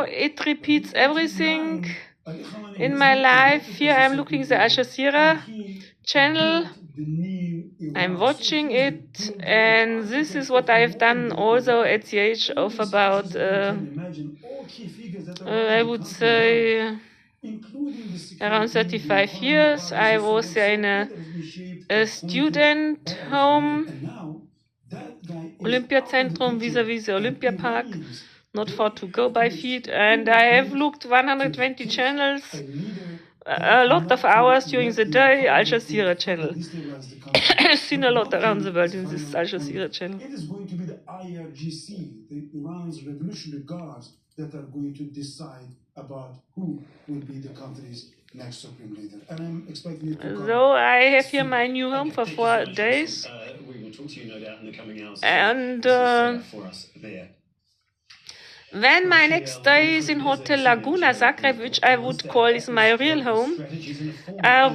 it repeats everything in my life. Here I'm looking the Al Jazeera channel. I'm watching it, and this is what I've done also at the age of about, I would say, around 35 years. I was in a student home, Olympiazentrum vis-a-vis the Olympia Park, not far to go by feet, and I have looked 120 channels, a lot of hours during the day, Al Jazeera channel. I've seen a lot around the world in this Al Jazeera channel. It is going to be the IRGC, Iran's Revolutionary Guards, that are going to decide about who will be the country's next supreme leader. And I'm expecting it to come. So I have here my new home for 4 days. We will talk to you no doubt in the coming hours. And for us there. when my next day is in Hotel Laguna, Zagreb, which I would call is my real home,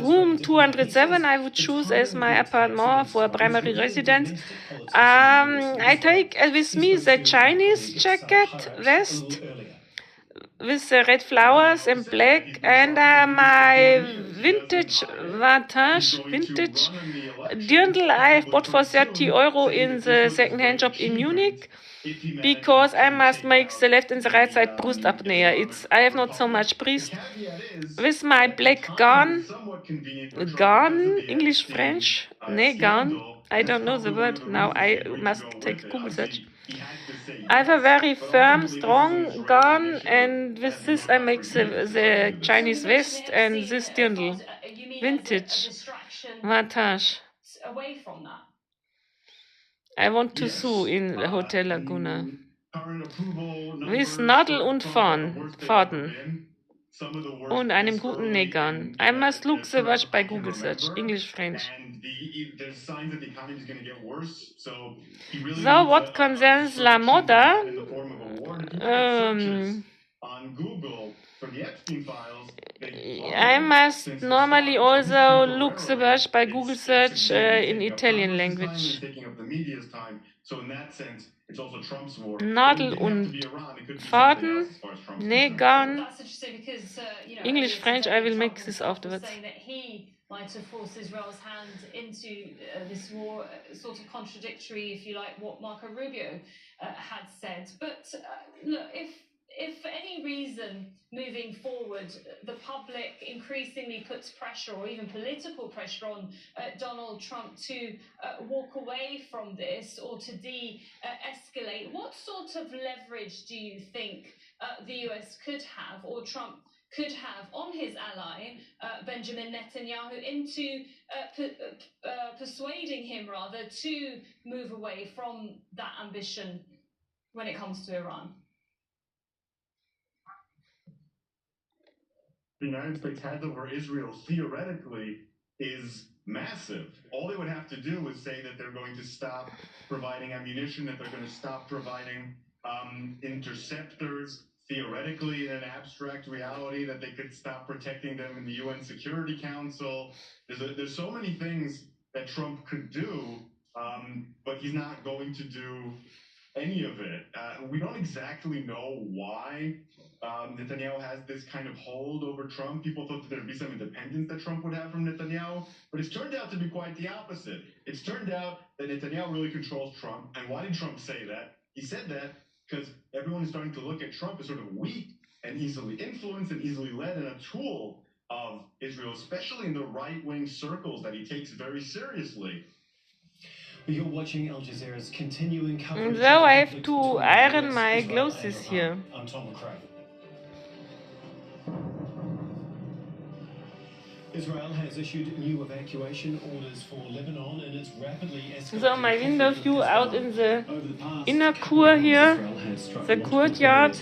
room 207 I would choose as my apartment for a primary residence. I take with me the Chinese jacket vest with the red flowers and black, and my vintage dirndl I have bought for 30 euro in the second-hand shop in Munich, because I must make the left and the right side Brustapnea. I have not so much breast. With my black gown, English, French, gown, I don't know the word, now I must take Google search. I have a very firm, strong gown, and with this I make the Chinese vest and this dirndl. Vintage. Vintage. Away from that. I want to sew in Hotel Laguna. With Nadel und Faden. Und einem guten Nähgarn. I must look the watch by Google search, English, French. So, what concerns la moda, I must normally also look the watch by Google search in Italian language. Nadel und Faden, Nähgarn, English, French, I will make this afterwards. Might have forced Israel's hand into this war, sort of contradictory, if you like, what Marco Rubio had said. But look, if for any reason moving forward the public increasingly puts pressure or even political pressure on Donald Trump to walk away from this or to de-escalate, what sort of leverage do you think the US could have, or Trump could have, on his ally Benjamin Netanyahu into persuading him rather to move away from that ambition when it comes to Iran? The United States has over Israel theoretically is massive. All they would have to do is say that they're going to stop providing ammunition, that they're going to stop providing interceptors, theoretically in an abstract reality, that they could stop protecting them in the UN Security Council. There's so many things that Trump could do, but he's not going to do any of it. We don't exactly know why Netanyahu has this kind of hold over Trump. People thought that there'd be some independence that Trump would have from Netanyahu, but it's turned out to be quite the opposite. It's turned out that Netanyahu really controls Trump. And why did Trump say that? He said that because everyone is starting to look at Trump as sort of weak and easily influenced and easily led, and a tool of Israel, especially in the right-wing circles that he takes very seriously. You're watching Al Jazeera's continuing coverage. So I have to iron my clothes here. I'm Tom McCrae. Israel has issued new evacuation orders for Lebanon, and it's rapidly escalating. So my window view out in the inner cour here, the courtyard.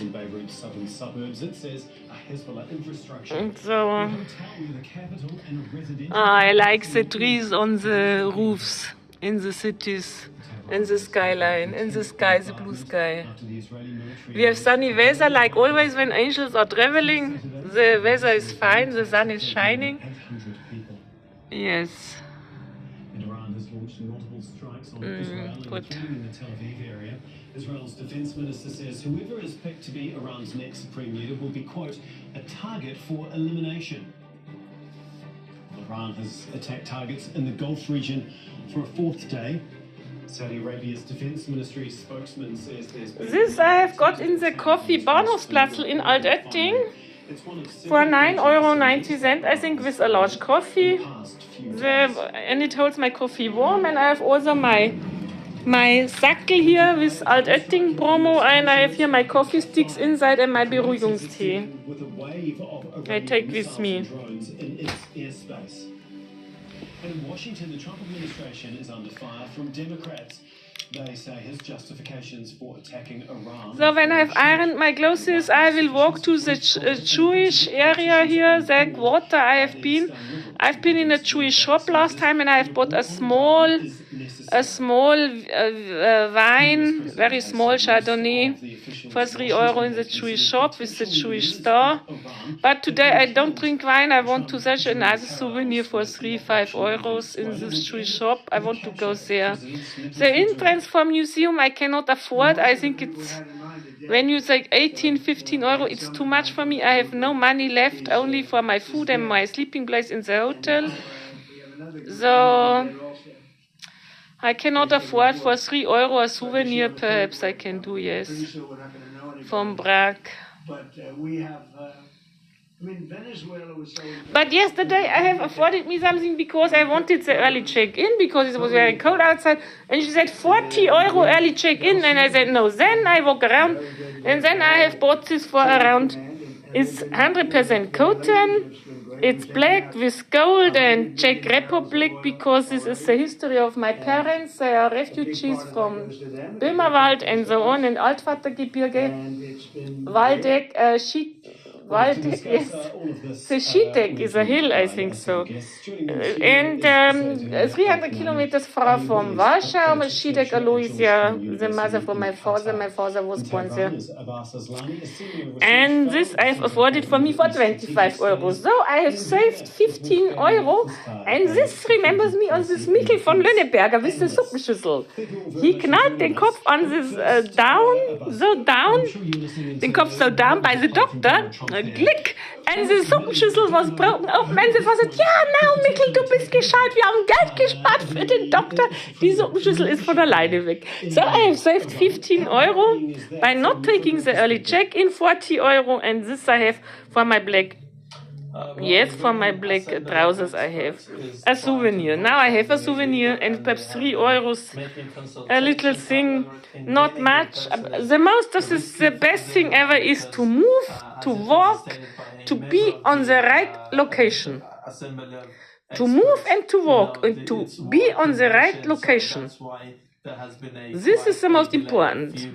And so I like the trees on the roofs in the cities, in the skyline, in the sky, the blue sky. We have sunny weather like always when angels are traveling. The weather is fine, the sun is shining. Yes. Iran has launched multiple strikes on Israel, including the Tel Aviv area. Israel's defense minister says whoever is picked to be Iran's next supreme leader will be, quote, a target for elimination. Iran has attacked targets in the Gulf region for a fourth day. Saudi Arabia's defense ministry spokesman says there's been... This I have got in the coffee Bahnhofsplatz in Altötting for €9.90, I think, with a large coffee. And it holds my coffee warm, and I have also my Sackel here with Altötting promo, and I have here my coffee sticks inside and my Beruhigungstee. I take with me. In Washington, the Trump administration is under fire from Democrats. They say his justifications for attacking Iran. So when I've ironed my clothes, I will walk to the Jewish area here, the quarter I have been. I've been in a Jewish shop last time, and I have bought a small wine, very small Chardonnay for €3 in the Jewish shop with the Jewish star. But today I don't drink wine. I want to such a nice souvenir for €3-5 in this Jewish shop. I want to go there. The entrance for museum I cannot afford. I think it's, when you say 18-15 euro, it's too much for me. I have no money left, only for my food and my sleeping place in the hotel. So I cannot afford for €3 a souvenir. Perhaps I can do, yes, from Prague. But yesterday I have afforded me something because I wanted the early check-in because it was very cold outside, and she said €40 early check-in, and I said no. Then I walk around, and then I have bought this for around, it's 100% cotton, it's black with gold and Czech Republic, because this is the history of my parents. They are refugees from Böhmerwald and so on, and Altvatergebirge, Waldeck, Waldeck, yes. The Schiedek is a hill, I think so. And 300 kilometers far from Warsaw, Schiedek, Aloysia, the mother from my father. My father was born there. And this I have afforded for me for €25. So I have saved €15. And this remembers me on this Mikkel von Lönneberger with the Suppenschüssel. He knallt den Kopf on this down, den Kopf so down by the doctor. Klick! And the Suppenschüssel was broken open, and the father said, now Mikkel, du bist gescheit, wir haben Geld gespart für den Doktor. Die Suppenschüssel ist von alleine weg. So I have saved €15 by not taking the early check-in, €40, and this I have for my black, for my black trousers I have a souvenir. Now I have a souvenir, and perhaps €3, a little thing, not much. The most of this, the best thing ever is to move, to walk, to be on the right location. To move and to walk and to be on the right location. This is the most important.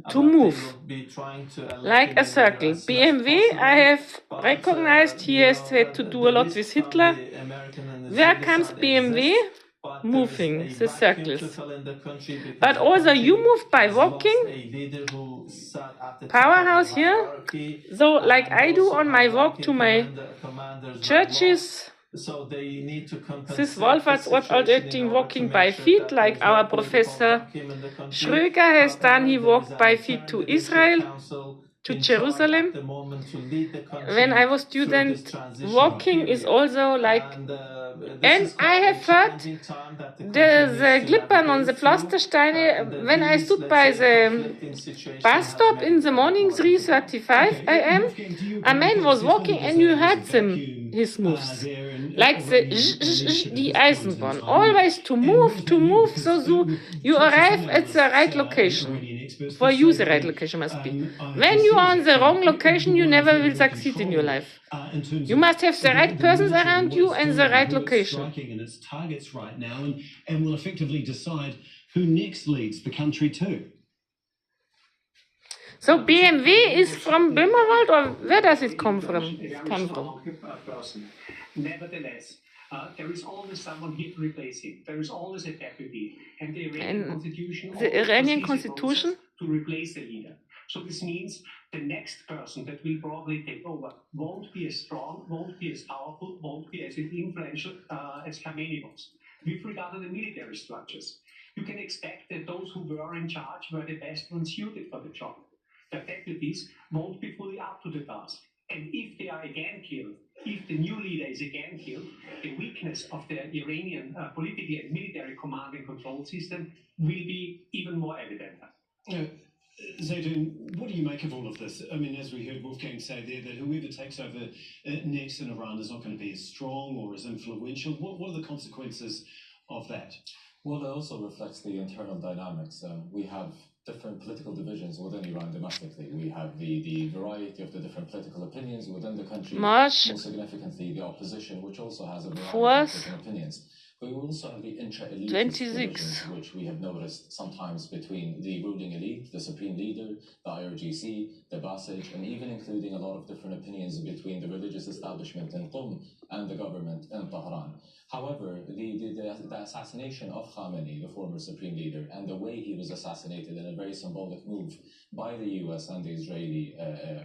To move like a circle. BMW, I have recognized he has had to do a lot with Hitler. Where comes BMW? Moving the circles. But also you move by walking. Powerhouse here. So like I do on my walk to my churches. This Wolferts Altötting walking by feet, like our Professor Schröger has done. He walked by feet to Israel, to Jerusalem. When I was student, walking is also like, and I have heard the Glippern on the Pflastersteine, when I stood by the bus stop in the morning, 3:35 a.m., a man was walking and you heard his moves. Like the Eisenbahn. Always to move, so you arrive at the right location. For you, the right location must be. When you are on the wrong location, you never will succeed in your life. You must have the right persons around you and the right location. Its targets right now, and will effectively decide who next leads the country too. So BMW is from Böhmerwald, or where does it come from? Nevertheless, there is always someone here to replace him. There is always a deputy, and the Iranian constitution to replace the leader. So this means the next person that will probably take over won't be as strong, won't be as powerful, won't be as influential as Khamenei was. With regard to the military structures, you can expect that those who were in charge were the best ones suited for the job. The deputies won't be fully up to the task. And if they are again killed, if the new leader is again killed, the weakness of the Iranian political and military command and control system will be even more evident. Zaydun, what do you make of all of this? I mean, as we heard Wolfgang say there, that whoever takes over next in Iran is not going to be as strong or as influential. What are the consequences of that? Well, it also reflects the internal dynamics. We have different political divisions within Iran domestically. We have the variety of the different political opinions within the country. March More significantly, the opposition, which also has a variety of different opinions. But we also have the intra-elite divisions, which we have noticed sometimes between the ruling elite, the supreme leader, the IRGC, the Basij, and even including a lot of different opinions between the religious establishment in Qom and the government in Tehran. However, the assassination of Khamenei, the former supreme leader, and the way he was assassinated in a very symbolic move by the US and the Israeli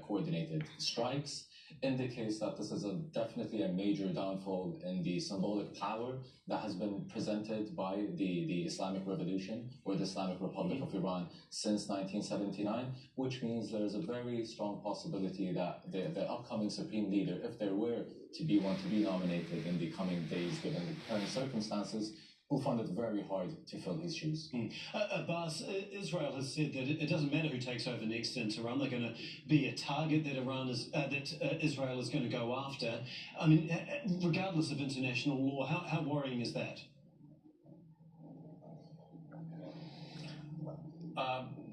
coordinated strikes indicates that this is definitely a major downfall in the symbolic power that has been presented by the Islamic Revolution or the Islamic Republic of Iran since 1979, which means there is a very strong possibility that the upcoming supreme leader, if there were to be one to be nominated in the coming days given the current circumstances, will find it very hard to fill his shoes. Abbas, Israel has said that it doesn't matter who takes over next in Tehran. They're going to be a target that Israel is going to go after. I mean, regardless of international law, how worrying is that?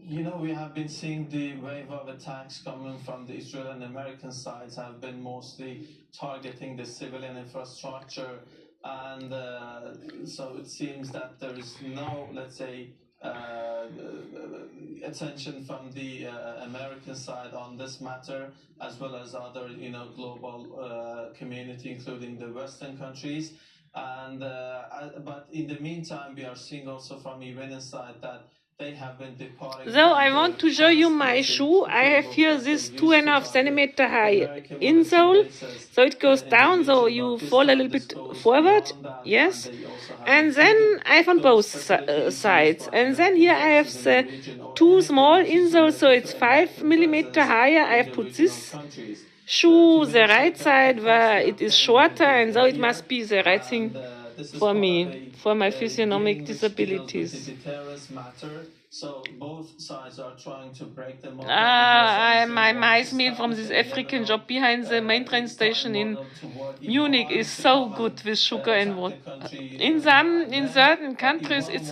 You know, we have been seeing the wave of attacks coming from the Israeli and American sides have been mostly targeting the civilian infrastructure. And so it seems that there is no, let's say, attention from the American side on this matter, as well as other, global community, including the Western countries. And but in the meantime, we are seeing also from Iranian side that they have been departing. So I want to show you my shoe. I have here this 2.5 centimeter high insole. So it goes down, so you fall a little bit forward. Yes. And then I have on both sides. And then here I have the two small insoles, so it's 5 millimeter higher. I have put this shoe the right side where it is shorter, and so it must be the right thing for me, for my physiognomic disabilities. So both sides are trying to break them up. My mice meal from this African job behind the main train station in Munich is so good with sugar and water. In certain countries, it's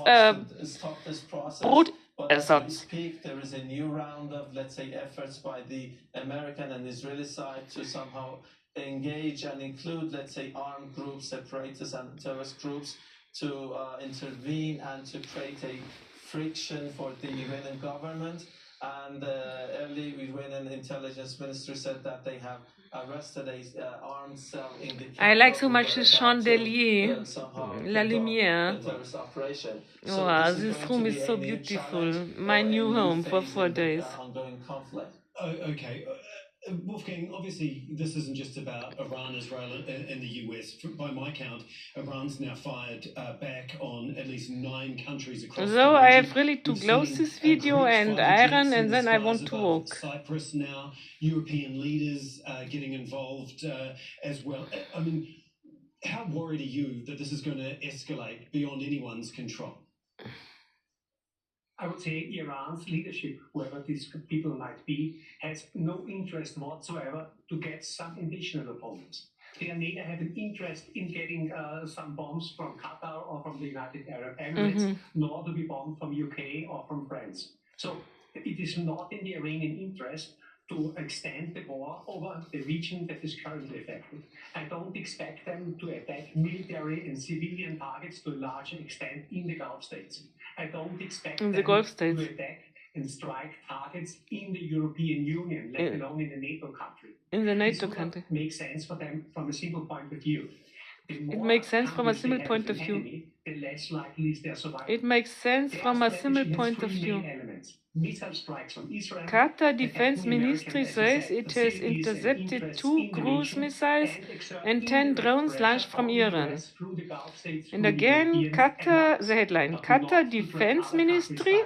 as we speak, there is a new round of, let's say, efforts by the American and Israeli side to somehow engage and include, let's say, armed groups, separatists and terrorist groups to intervene and to create a friction for the Iranian government. And early Iranian intelligence ministry said that they have arrested a armed cell in the I like so much this chandelier, La Lumière. Wow, this room is so beautiful. My new home for 4 days. Okay. Wolfgang, obviously this isn't just about Iran, Israel and the US. By my count, Iran's now fired back on at least 9 countries across the region. So I have really to close this video and iron, and then I want to walk. Cyprus now, European leaders getting involved as well. I mean, how worried are you that this is going to escalate beyond anyone's control? I would say Iran's leadership, whoever these people might be, has no interest whatsoever to get some additional bombs. They neither have an interest in getting some bombs from Qatar or from the United Arab Emirates, nor to be bombed from UK or from France. So it is not in the Iranian interest to extend the war over the region that is currently affected. I don't expect them to attack military and civilian targets to a larger extent in the Gulf states. I don't expect them to attack and strike targets in the European Union, let alone in a NATO country. In the NATO country. It makes sense for them from a single point of view. It makes sense from a simple point of view. The less likely is their survival. It makes sense from a simple point of view. missile strikes on Israel. Qatar Defense Ministry says it has intercepted 2 cruise missiles and 10 drones launched from Iran. And again, the headline, Qatar Defense Ministry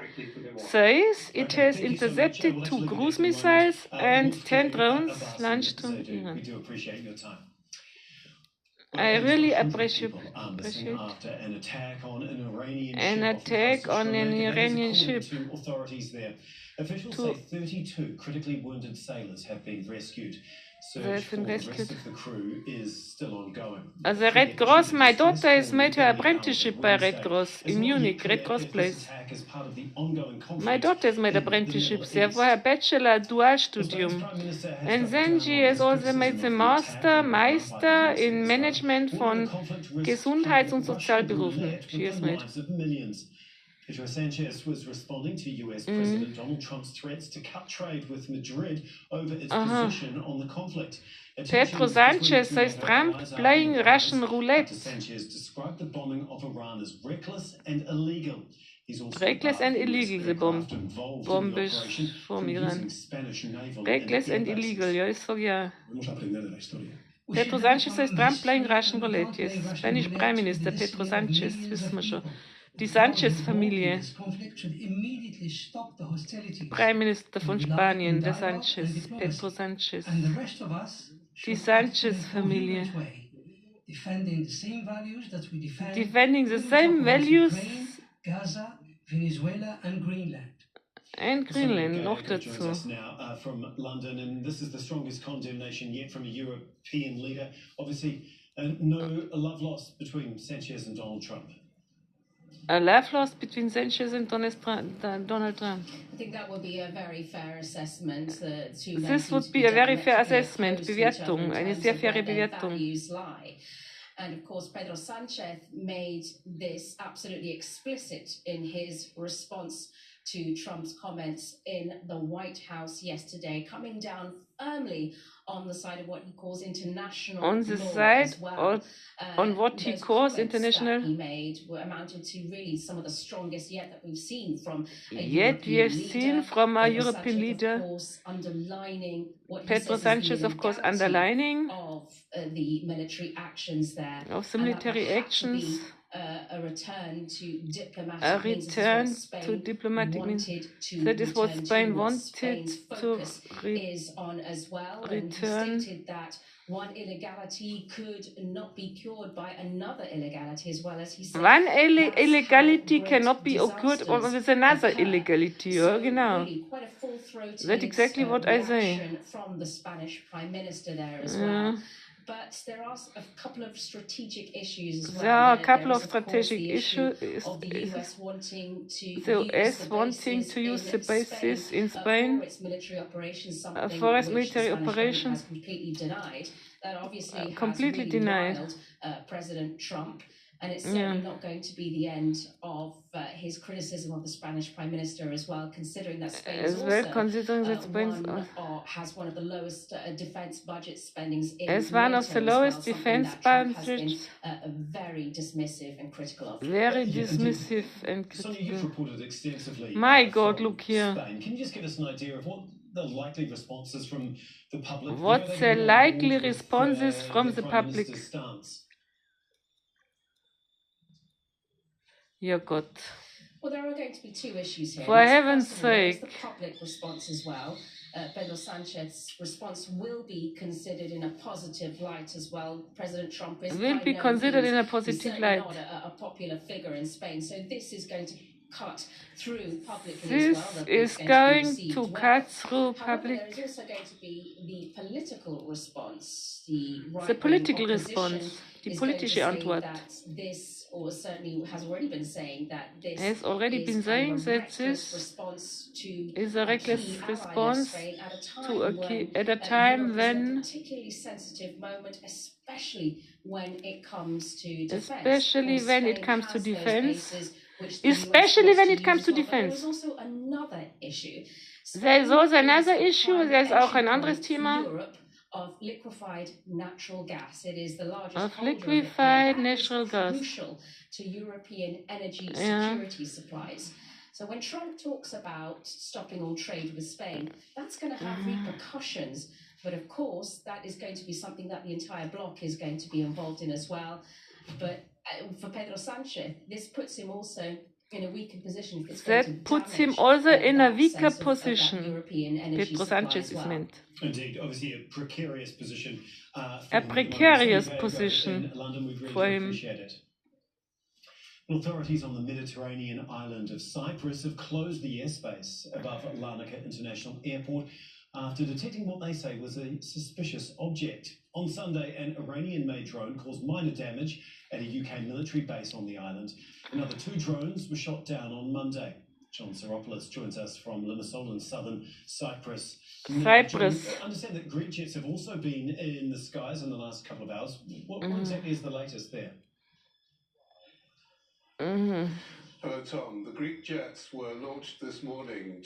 says it has intercepted 2 cruise missiles and 10 drones launched from Iran. We do appreciate your time. I really appreciate after an attack on an Iranian ship. To authorities there. Officials say 32 critically wounded sailors have been rescued. Search for the rest of the crew is still ongoing. As a Red Cross, my daughter has made her apprenticeship by Red Cross in Munich, Red Cross place. My daughter has made apprenticeship there for her bachelor dual studium. And then she has also made the Meister in Management von Gesundheits- und Sozialberufen. She has made. Pedro Sanchez was responding to US President Donald Trump's threats to cut trade with Madrid over its position on the conflict. Pedro Sanchez says Trump playing Russian roulette. Sanchez described the bombing of Iran as reckless and illegal. Reckless and illegal, the bomb from Iran. Reckless and illegal, yes, so yeah. Pedro Sanchez says Trump playing Russian roulette, yes. Spanish Prime Minister Pedro Sanchez, wissen wir schon. Die Sanchez-Familie. Prime Minister von Spanien, der Sanchez, Pedro Sanchez. Die Sanchez-Familie. Defending the same values. Gaza, Venezuela and Greenland. And Greenland, noch dazu. Now from London, and this is the strongest condemnation yet from a European leader. Obviously, no love lost between Sanchez and Donald Trump. A love lost between Sanchez and Donald Trump. I think that would be a very fair assessment. This would be a very fair assessment, Bewertung, eine sehr faire Bewertung. And of course, Pedro Sanchez made this absolutely explicit in his response to Trump's comments in the White House yesterday, coming down firmly on the side of what he calls international on the law side as well. On what he calls international. That he made were amounted to really some of the strongest yet that we've seen from a European leader. Underlining what Pedro Sanchez, of course, underlining of the military actions there. Of the military actions. A return to diplomatic means. That is what Spain wanted to return. And stated that one illegality could not be cured by another illegality, as well as he said. One illegality cannot be cured with another illegality. So genau. Really quite a full-throated That's exactly what I say. From the Spanish Prime Minister there as well. But there are a couple of strategic issues as well. There are a couple of strategic issues. The US wanting to use the bases in Spain for its military operations, something for its which military the Spanish operations. has completely denied. That obviously Completely has really denied. riled President Trump. And it's certainly not going to be the end of his criticism of the Spanish Prime Minister as well, considering that Spain is has one of the lowest defense budget spendings in as one of the lowest defense budgets. Very dismissive and critical of. Very dismissive and Sonia, you've critical. reported extensively. My God, look here. Spain. Can you just give us an idea of what the likely responses from the public? What's the likely responses from the public? Yeah, God. Well, there are going to be two issues here. For heaven's sake. The public response as well. Pedro Sanchez's response will be considered in a positive light as well. President Trump is Will be considered in a positive light. Not a popular figure in Spain, so this is going to cut through publicly This as well. is going to cut through However, public. there is also going to be the political response. The Political response, die is going to politische say Antwort. that this, or certainly has already been saying that this Has already is been kind of saying a that reckless this response to is a reckless key ally response Spain at a time to a when, key, at a Europe time is in a when, particularly sensitive moment, especially when it comes to defense. especially Of course, when it Spain comes to has those defense, bases which the US especially wants when to it comes use to as well. But defense. there is also another issue. There is also another Spain issue, is there's auch ein prime anderes entry Thema. point for Europe of liquefied natural gas. It is the largest Of holder of it. liquefied That is natural gas. crucial to European energy Yeah. security supplies. So when Trump talks about stopping all trade with Spain, that's going to have repercussions. But of course, that is going to be something that the entire bloc is going to be involved in as well. But for Pedro Sanchez, this puts him also in a weaker position. That puts him also in a weaker position. Pedro Sanchez is meant. Indeed, obviously a precarious position. A precarious position for him. Appreciate it. Authorities on the Mediterranean island of Cyprus have closed the airspace above Larnaca International Airport after detecting what they say was a suspicious object. On Sunday, an Iranian-made drone caused minor damage at a UK military base on the island. Another 2 drones were shot down on Monday. John Saropoulos joins us from Limassol in southern Cyprus. Cyprus. I understand that Greek jets have also been in the skies in the last couple of hours. What exactly is the latest there? Hello, Tom. The Greek jets were launched this morning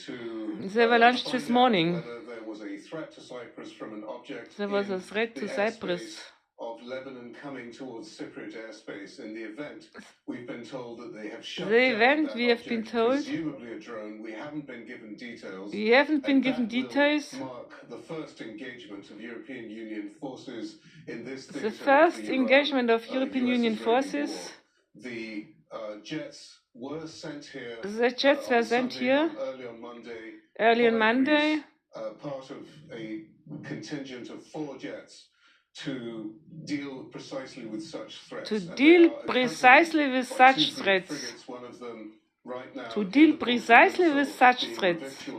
They were launched this morning. Whether there was a threat to Cyprus from an object There was a threat to Cyprus of Lebanon coming towards Cypriot airspace. In the event, we've been told that they have shut the down event that we have object, been told. presumably a drone. We haven't been given details. We haven't been given That will details. mark the first engagement of European Union forces in this The first engagement of European Union forces. The jets were sent here. The jets were sent here early on Monday. Part of a contingent of 4 jets to deal precisely with such threats. To deal precisely with such threats. To deal precisely with such threats.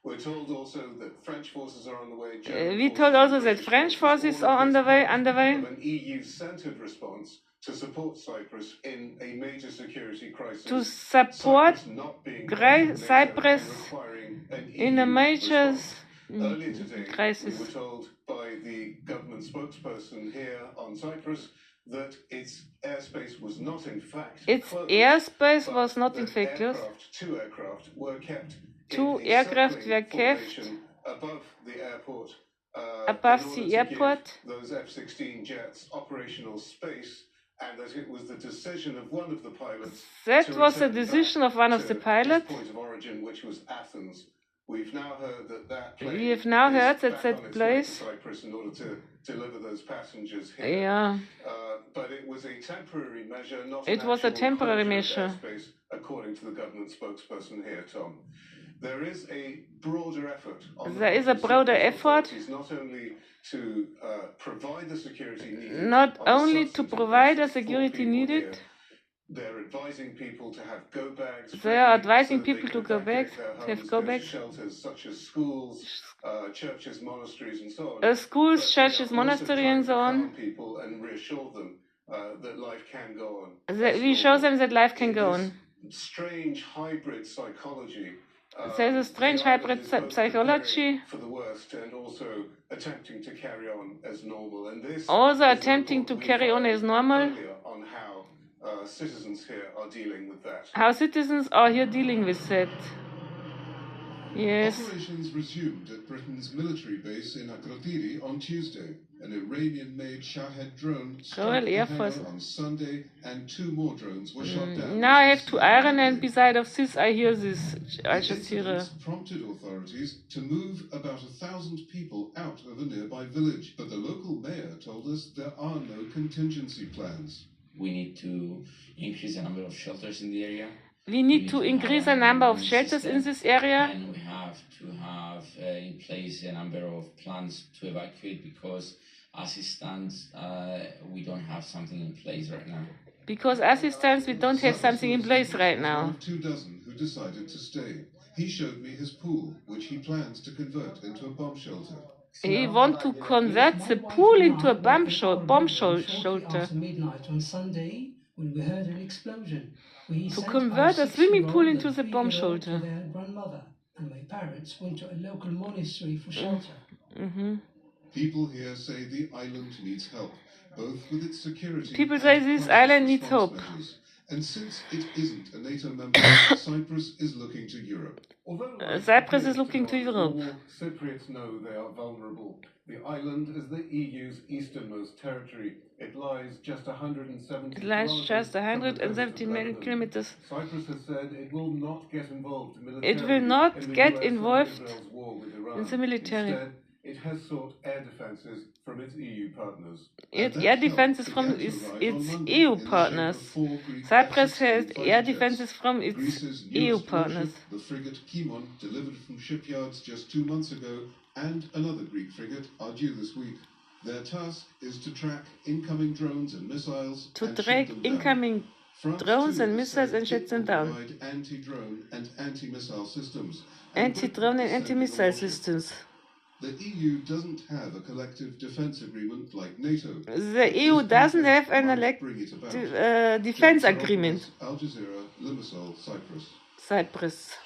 We're told also that French forces are on the way. We told also that French forces are on the way. An EU-centered response to support Cyprus in a major security crisis. To support Cyprus in a major crisis. We were told by the government spokesperson here on Cyprus that its airspace was not in fact closed, was not in fact closed. 2 aircraft were kept. 2 aircraft were kept above the airport. Above the airport. Those F-16 jets operational space. And that it was the decision of one of the pilots. That was the decision of one of the pilots. Point of origin, which was Athens. We've now heard that We have now heard that place. Cyprus in order to deliver those passengers here. Yeah. But it was a temporary measure, not it was a temporary measure. According to the government spokesperson here, Tom. There is a broader effort. There is a broader effort. Not only to provide the security needed. Not only to provide the security needed. They're advising people to have go bags. They are advising people to go back, to have go back. Shelters such as schools, churches, monasteries, and so on. Schools, churches, monasteries, and so on. People and reassure them that life can go on. We show them that life can go on. Strange hybrid psychology. There's a strange hybrid psychology. For the worst, and also attempting to carry on as normal. And this also attempting to carry on as normal. On how citizens here are dealing with that. How citizens are here dealing with that. Yes. Operations resumed at Britain's military base in Akrotiri on Tuesday. An Iranian-made Shahed drone struck the hangar on Sunday, and 2 more drones were shot down. Now I have to iron, and beside of this, I hear this Al Jazeera. Prompted authorities to move about 1,000 people out of a nearby village, but the local mayor told us there are no contingency plans. We need to increase the number of shelters in the area. We need to increase the number of shelters in this area. And we have to have in place a number of plans to evacuate, because as it stands, we don't have something in place right now. Because as it stands, we don't have something in place right now. 24 who decided to stay. He showed me his pool, which he plans to convert into a bomb shelter. He wants to convert the pool into a bomb shelter. After midnight on Sunday, when we heard an explosion, to convert a swimming pool into the bomb shelter. Their grandmother and my parents went to a local monastery for shelter. People here say the island needs help, both with its security. People say this island needs help. And since it isn't a NATO member, Cyprus is looking to Europe. Cyprus is looking to Europe. Cypriots know they are vulnerable. The island is the EU's easternmost territory. It lies just 170 kilometers. Cyprus has said it will not get involved militarily. It will not get involved in the military. Instead, it has sought air defenses from its EU partners. Air defenses from its EU partners. Cyprus has air defenses from its EU partners. The frigate Kimon, delivered from shipyards just 2 months ago, and another Greek frigate are due this week. Their task is to track incoming drones and missiles. And shut them down. Anti-drone and anti-missile systems. Anti-drone and anti-missile systems. The EU doesn't have a collective defense agreement like NATO. The EU doesn't have an defense agreement. Al Jazeera, Limassol, Cyprus. Cyprus.